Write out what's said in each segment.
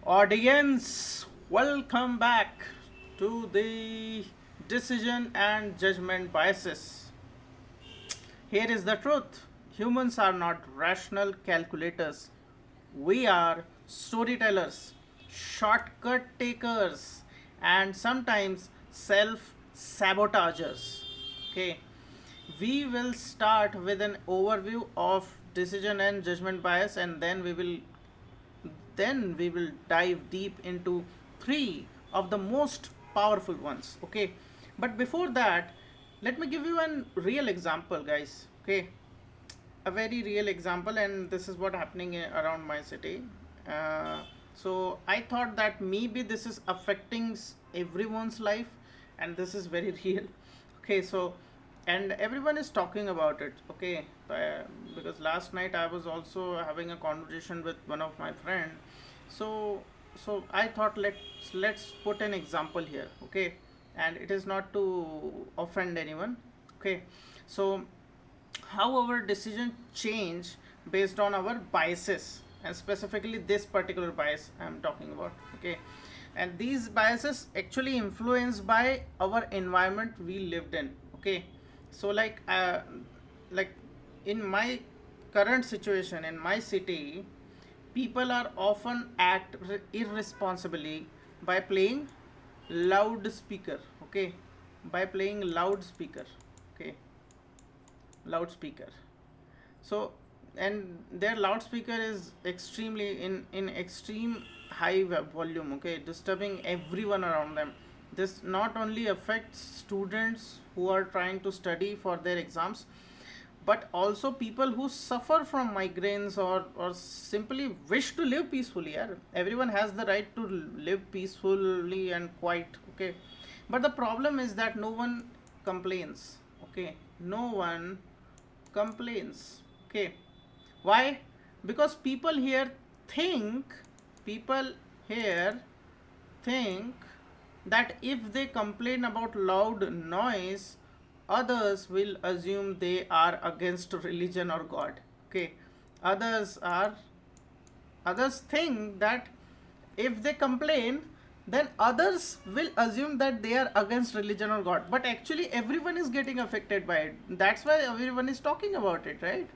Audience, welcome back to the decision and judgment biases. Here is the truth: humans are not rational calculators, we are storytellers, shortcut takers, and sometimes self sabotagers. Okay, we will start with an overview of decision and judgment bias, and then we will dive deep into three of the most powerful ones. Okay, but before that, let me give you a real example, guys. Okay, a very real example, and this is what happening around my city. So I thought that maybe this is affecting everyone's life, and this is very real. Okay, so and everyone is talking about it. Okay, because last night I was also having a conversation with one of my friend. So so I thought let's put an example here. Okay, and it is not to offend anyone. Okay, so how our decision change based on our biases, and specifically this particular bias I'm talking about. Okay, and these biases actually influenced by our environment we lived in. Okay, so like in my current situation in my city, people are often act irresponsibly by playing loudspeaker. Okay, by playing loudspeaker. Okay, loudspeaker. So and their loudspeaker is extremely in extreme high volume. Okay, disturbing everyone around them. This not only affects students who are trying to study for their exams, but also people who suffer from migraines or simply wish to live peacefully. Yeah? Everyone has the right to live peacefully and quiet. Okay, but the problem is that no one complains. Okay, no one complains. Okay, why? Because think people here think that if they complain about loud noise, others will assume they are against religion or God. Okay, others are others think that if they complain, then others will assume that they are against religion or God, but actually everyone is getting affected by it. That's why everyone is talking about it, right?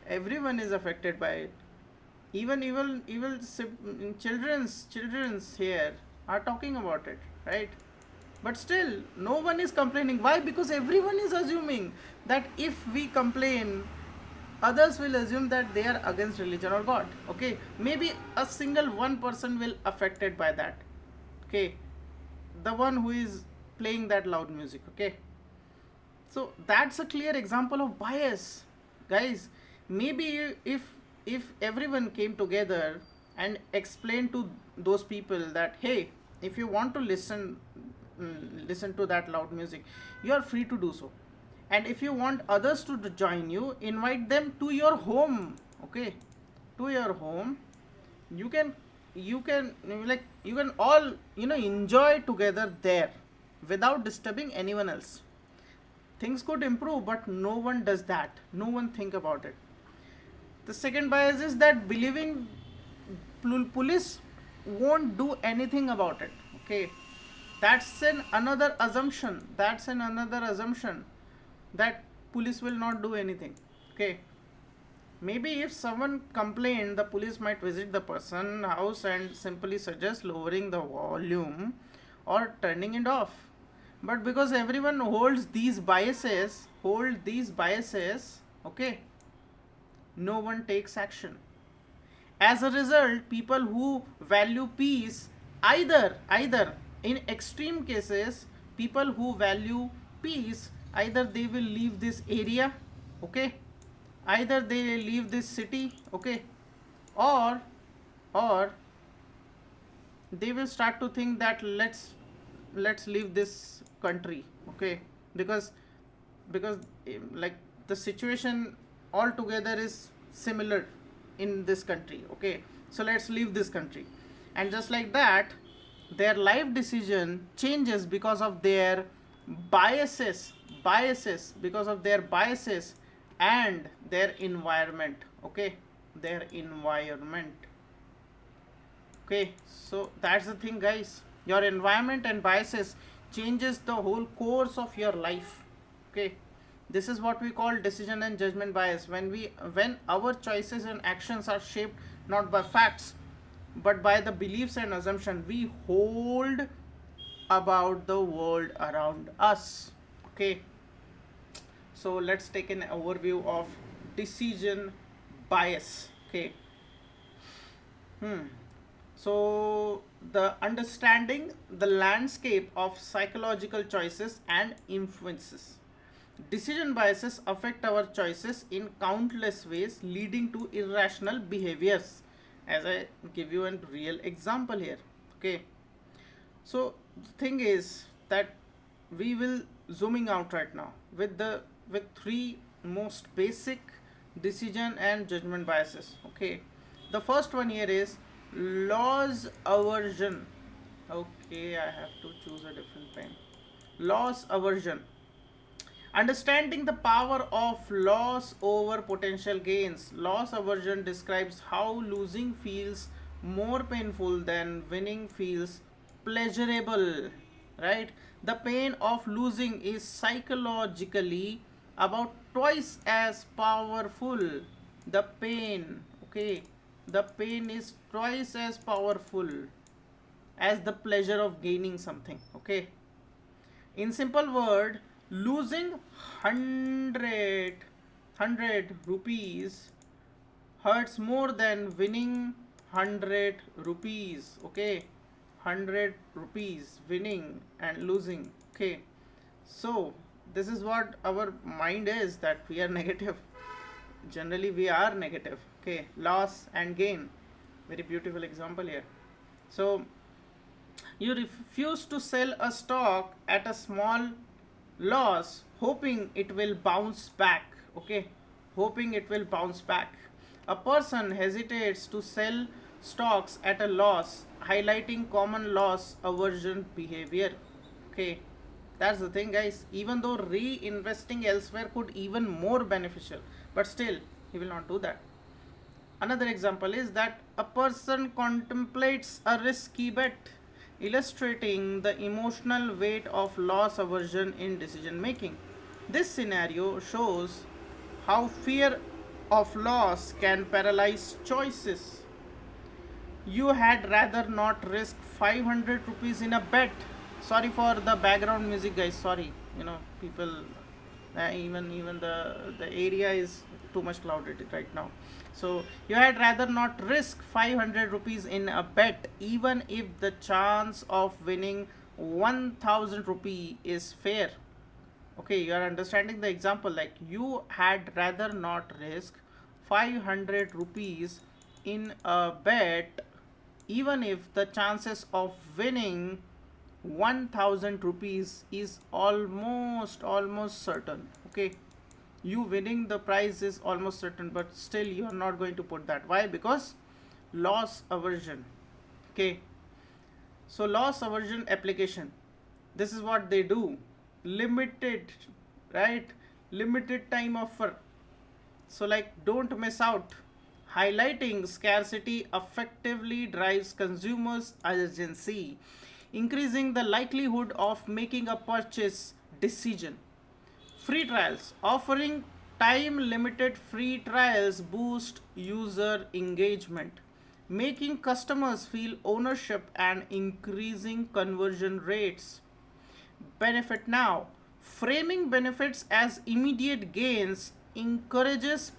Everyone is affected by it. Even children's here are talking about it, right? But still no one is complaining. Why? Because everyone is assuming that if we complain, others will assume that they are against religion or God. Okay, maybe a single one person will affected by that. Okay, the one who is playing that loud music. Okay, so that's a clear example of bias, guys. Maybe if everyone came together and explained to those people that, hey, if you want to listen to that loud music, you are free to do so. And if you want others to join you, invite them to your home. Okay, to your home. You can you can like you can all enjoy together there without disturbing anyone else. Things could improve, but no one does that. No one think about it. The second bias is that believing police won't do anything about it. Okay, that's another assumption that police will not do anything. Okay, maybe if someone complained, the police might visit the person house and simply suggest lowering the volume or turning it off. But because everyone holds these biases, okay, no one takes action. As a result, people who value peace, either in extreme cases, people who value peace, either they will leave this area. Okay, either they leave this city. Okay, or or they will start to think that let's leave this country. Okay, because like the situation altogether is similar in this country. Okay, so let's leave this country. And just like that, their life decision changes because of their biases because of their biases and their environment. Okay, their environment. Okay, so that's the thing, guys. Your environment and biases changes the whole course of your life. Okay, this is what we call decision and judgment bias. When our choices and actions are shaped not by facts but by the beliefs and assumption we hold about the world around us. Okay, so let's take an overview of decision bias. Okay. So, the understanding the landscape of psychological choices and influences. Decision biases affect our choices in countless ways, leading to irrational behaviors. As I give you a real example here. Okay. So the thing is that we will zooming out right now with three most basic decision and judgment biases. Okay, the first one here is loss aversion. Okay, I have to choose a different pen. Loss aversion. Understanding the power of loss over potential gains. Loss aversion describes how losing feels more painful than winning feels pleasurable. Right? The pain of losing is psychologically about twice as powerful. The pain, okay, the pain is twice as powerful as the pleasure of gaining something. Okay, in simple word, losing 100 rupees hurts more than winning 100 rupees. Okay, 100 rupees winning and losing. Okay, so this is what our mind is, that we are negative. Generally we are negative. Okay, loss and gain, very beautiful example here. So you refuse to sell a stock at a small loss, hoping it will bounce back. Okay, hoping it will bounce back. A person hesitates to sell stocks at a loss, highlighting common loss aversion behavior. Okay, that's the thing, guys. Even though reinvesting elsewhere could even more beneficial, but still he will not do that. Another example is that a person contemplates a risky bet, illustrating the emotional weight of loss aversion in decision making. This scenario shows how fear of loss can paralyze choices. You had rather not risk 500 rupees in a bet. Sorry for the background music, guys. Sorry, people, even the area is too much clouded right now. So you had rather not risk 500 rupees in a bet, even if the chance of winning 1000 rupee is fair. Okay, you are understanding the example, like you had rather not risk 500 rupees in a bet, even if the chances of winning 1000 rupees is almost certain. Okay, you winning the prize is almost certain, but still you are not going to put that. Why? Because loss aversion. Okay, so loss aversion application, this is what they do. Limited, right? Limited time offer. So like, don't miss out. Highlighting scarcity effectively drives consumers urgency, increasing the likelihood of making a purchase decision. Free trials. Offering time limited free trials boost user engagement, making customers feel ownership and increasing conversion rates. Benefit now. Framing benefits as immediate gains encourages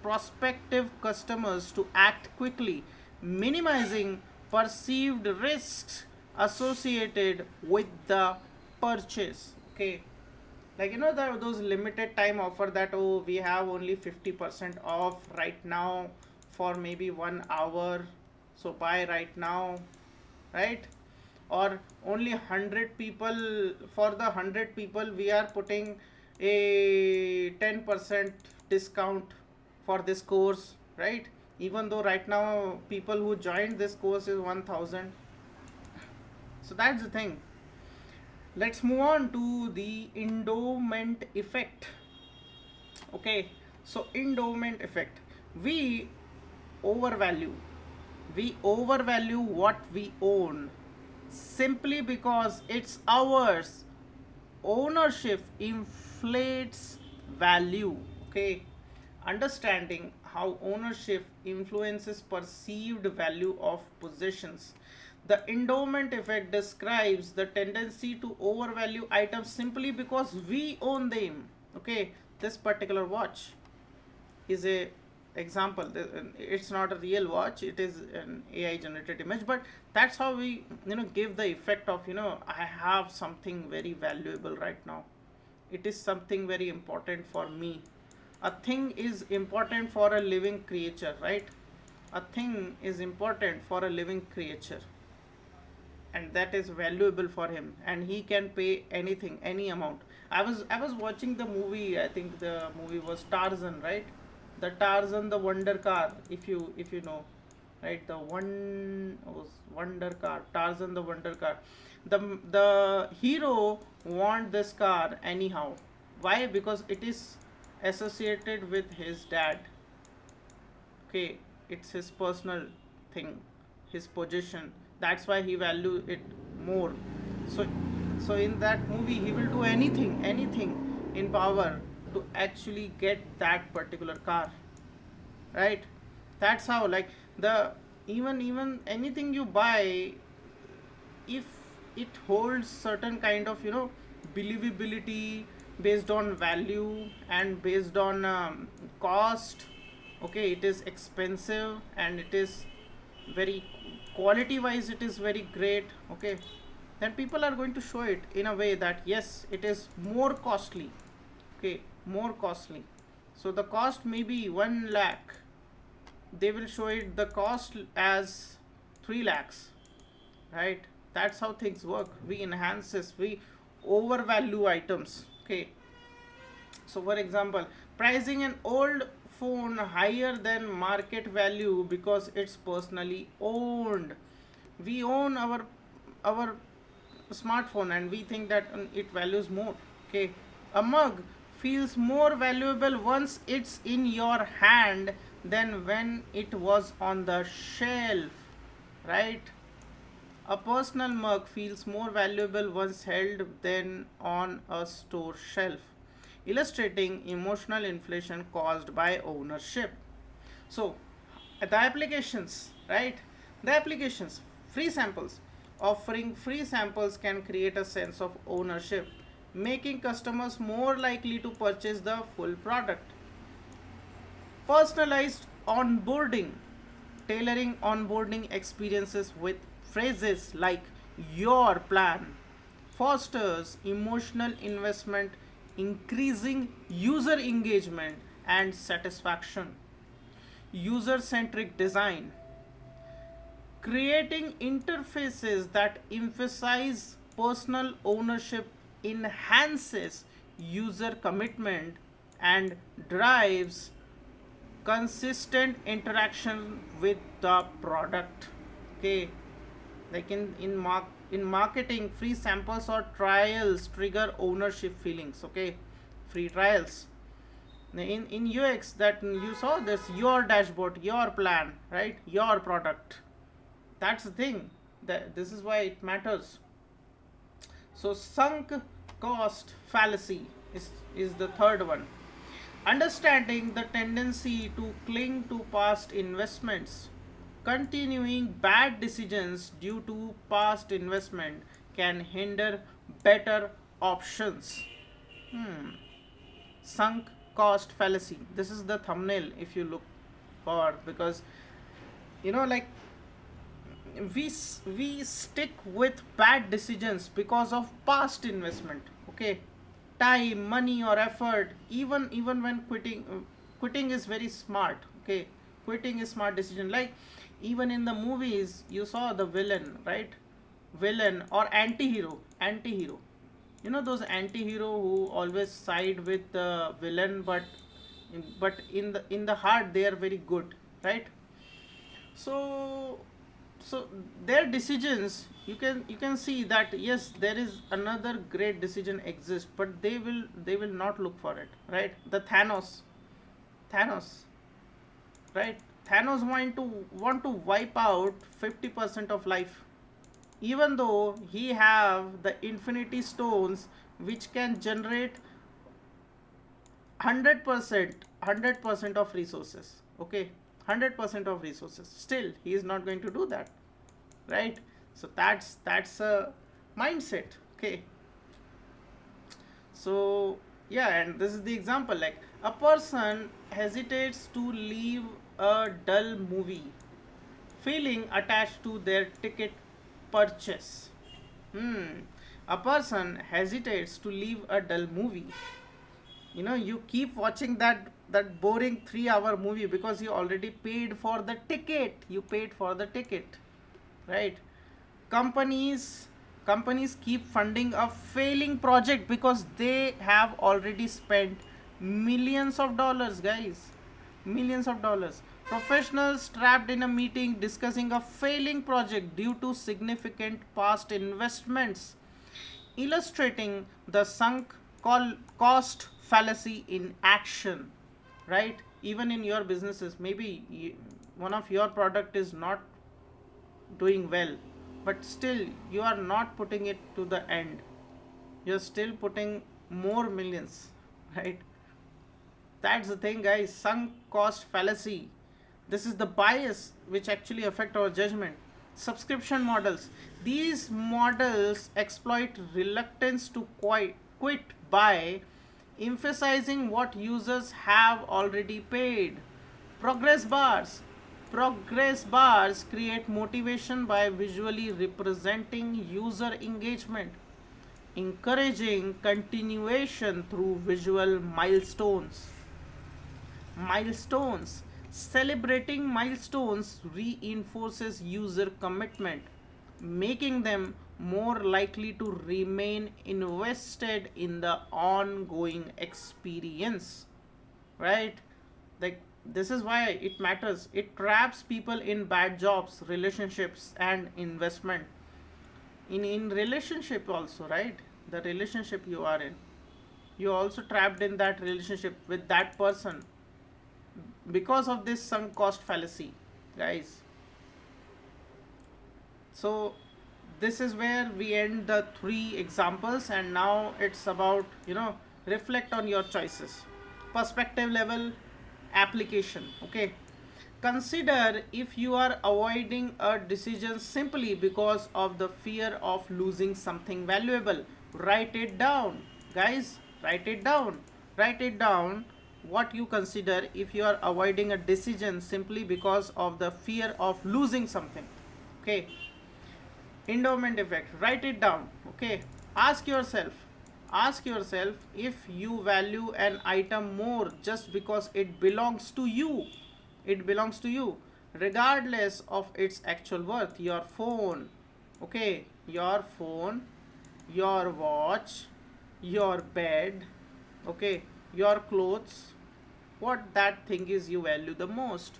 prospective customers to act quickly, minimizing perceived risks associated with the purchase. Okay, like those limited time offer that, oh, we have only 50% off right now for maybe 1 hour, so buy right now, right? Or only 100 people, for the 100 people we are putting a 10% discount for this course, right? Even though right now people who joined this course is 1000. So that's the thing. Let's move on to the endowment effect. Okay, so endowment effect, we overvalue, We overvalue what we own simply because it's ours. Ownership inflates value. Okay, understanding how ownership influences perceived value of possessions. The endowment effect describes the tendency to overvalue items simply because we own them. Okay, this particular watch is a example. It's not a real watch, it is an AI generated image, but that's how we give the effect of I have something very valuable right now. It is something very important for me. A thing is important for a living creature, right? A thing is important for a living creature, and that is valuable for him, and he can pay anything, any amount. I was watching the movie. I think the movie was Tarzan, right? The Tarzan, the wonder car, if you know, right? The one was wonder car, Tarzan the wonder car. The hero want this car anyhow. Why? Because it is associated with his dad. Okay, it's his personal thing, his possession. That's why he value it more. So so in that movie he will do anything in power to actually get that particular car, right? That's how, like, the even anything you buy, if it holds certain kind of believability, based on value and based on cost. Okay, it is expensive and it is very, quality wise it is very great. Okay, then people are going to show it in a way that yes, it is more costly. Okay, more costly. So the cost may be 1 lakh, they will show it the cost as 3 lakhs, right? That's how things work. We enhance this, we overvalue items. Okay, so for example, pricing an old phone higher than market value because it's personally owned. We own our smartphone and we think that it values more. Okay, a mug feels more valuable once it's in your hand than when it was on the shelf, right? A personal mug feels more valuable once held than on a store shelf, illustrating emotional inflation caused by ownership. So, the applications, right? The applications, free samples. Offering free samples can create a sense of ownership, making customers more likely to purchase the full product. Personalized onboarding, tailoring onboarding experiences with phrases like your plan, fosters emotional investment, increasing user engagement and satisfaction. User centric design, creating interfaces that emphasize personal ownership enhances user commitment and drives consistent interaction with the product. Okay, like in marketing, free samples or trials trigger ownership feelings. Okay, free trials. In UX, that you saw this, your dashboard, your plan, right? Your product. That's the thing, that this is why it matters. So sunk cost fallacy is the third one. Understanding the tendency to cling to past investments. Continuing bad decisions due to past investment can hinder better options. Sunk cost fallacy. This is the thumbnail if you look for, because like, we stick with bad decisions because of past investment. Okay, time, money or effort. Even when quitting is very smart. Okay, quitting is smart decision. Like, even in the movies you saw the villain, right? Villain or anti-hero. Those anti-hero who always side with the villain, but in the heart they are very good, right? So so their decisions, you can see that yes, there is another great decision exists, but they will not look for it, right? The Thanos, right? Thanos want to wipe out 50% of life, even though he have the infinity stones which can generate 100% of resources. Okay, 100% of resources. Still, he is not going to do that, right? So that's a mindset. Okay, so yeah, and this is the example, like a person hesitates to leave a dull movie feeling attached to their ticket purchase. A person hesitates to leave a dull movie. You keep watching that boring 3-hour movie because you already paid for the ticket. You paid for the ticket, right? Companies companies keep funding a failing project because they have already spent millions of dollars, guys. Millions of dollars. Professionals trapped in a meeting discussing a failing project due to significant past investments, illustrating the sunk cost fallacy in action, right? Even in your businesses, maybe one of your product is not doing well, but still you are not putting it to the end. You're still putting more millions, right? That's the thing, guys. Sunk cost fallacy. This is the bias which actually affect our judgment. Subscription models. These models exploit reluctance to quit by emphasizing what users have already paid. Progress bars. Progress bars create motivation by visually representing user engagement, encouraging continuation through visual milestones. Milestones. Celebrating milestones reinforces user commitment, making them more likely to remain invested in the ongoing experience. Right? Like, this is why it matters. It traps people in bad jobs, relationships, and investment. In relationship also, right? The relationship you are in, you're also trapped in that relationship with that person because of this sunk cost fallacy, guys. So this is where we end the three examples, and now it's about, reflect on your choices. Perspective level, application. Okay, consider if you are avoiding a decision simply because of the fear of losing something valuable. Write it down, guys. Write it down. Write it down. What you consider if you are avoiding a decision simply because of the fear of losing something. Okay, endowment effect. Write it down. Okay, ask yourself. Ask yourself if you value an item more just because it belongs to you. It belongs to you, regardless of its actual worth. Your phone, okay, your phone, your watch, your bed, okay, your clothes, what that thing is you value the most.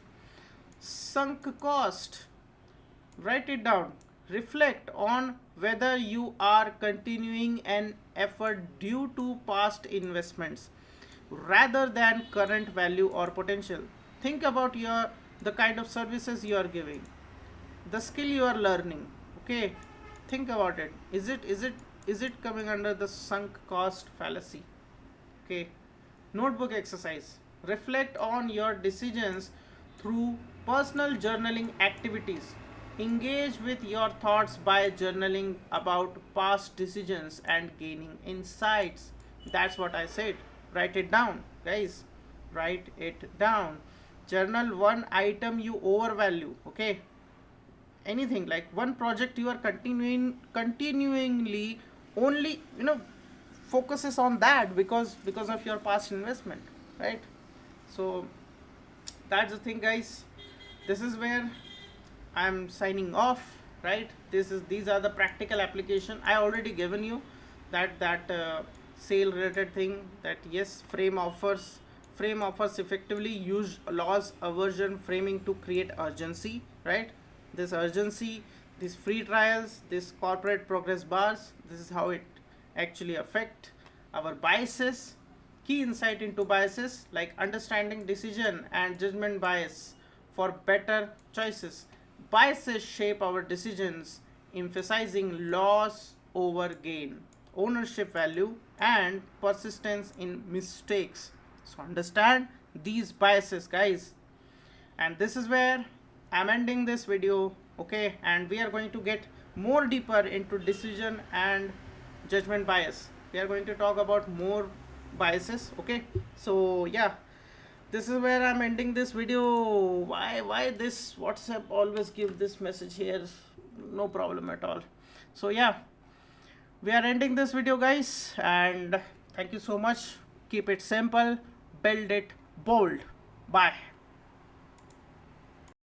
Sunk cost. Write it down. Reflect on whether you are continuing an effort due to past investments rather than current value or potential. Think about the kind of services you are giving, the skill you are learning. Okay, think about it. Is it coming under the sunk cost fallacy? Okay, notebook exercise. Reflect on your decisions through personal journaling activities. Engage with your thoughts by journaling about past decisions and gaining insights. That's what I said. Write it down, guys. Write it down. Journal one item you overvalue. Okay, anything, like one project you are continuingly only, focuses on that because of your past investment, right? So that's the thing, guys. This is where I'm signing off, right? These are the practical application. I already given you that sale related thing, that yes, frame offers effectively use laws aversion framing to create urgency, right? This urgency, these free trials, this corporate progress bars, this is how it actually affect our biases. Key insight into biases, like understanding decision and judgment bias for better choices. Biases shape our decisions, emphasizing loss over gain, ownership value, and persistence in mistakes. So, understand these biases, guys. And this is where I'm ending this video, okay? And we are going to get more deeper into decision and judgment bias. We are going to talk about more biases, okay? So, yeah, this is where I'm ending this video. Why this WhatsApp always give this message here? No problem at all. So yeah, we are ending this video, guys, and thank you so much. Keep it simple, build it bold. Bye.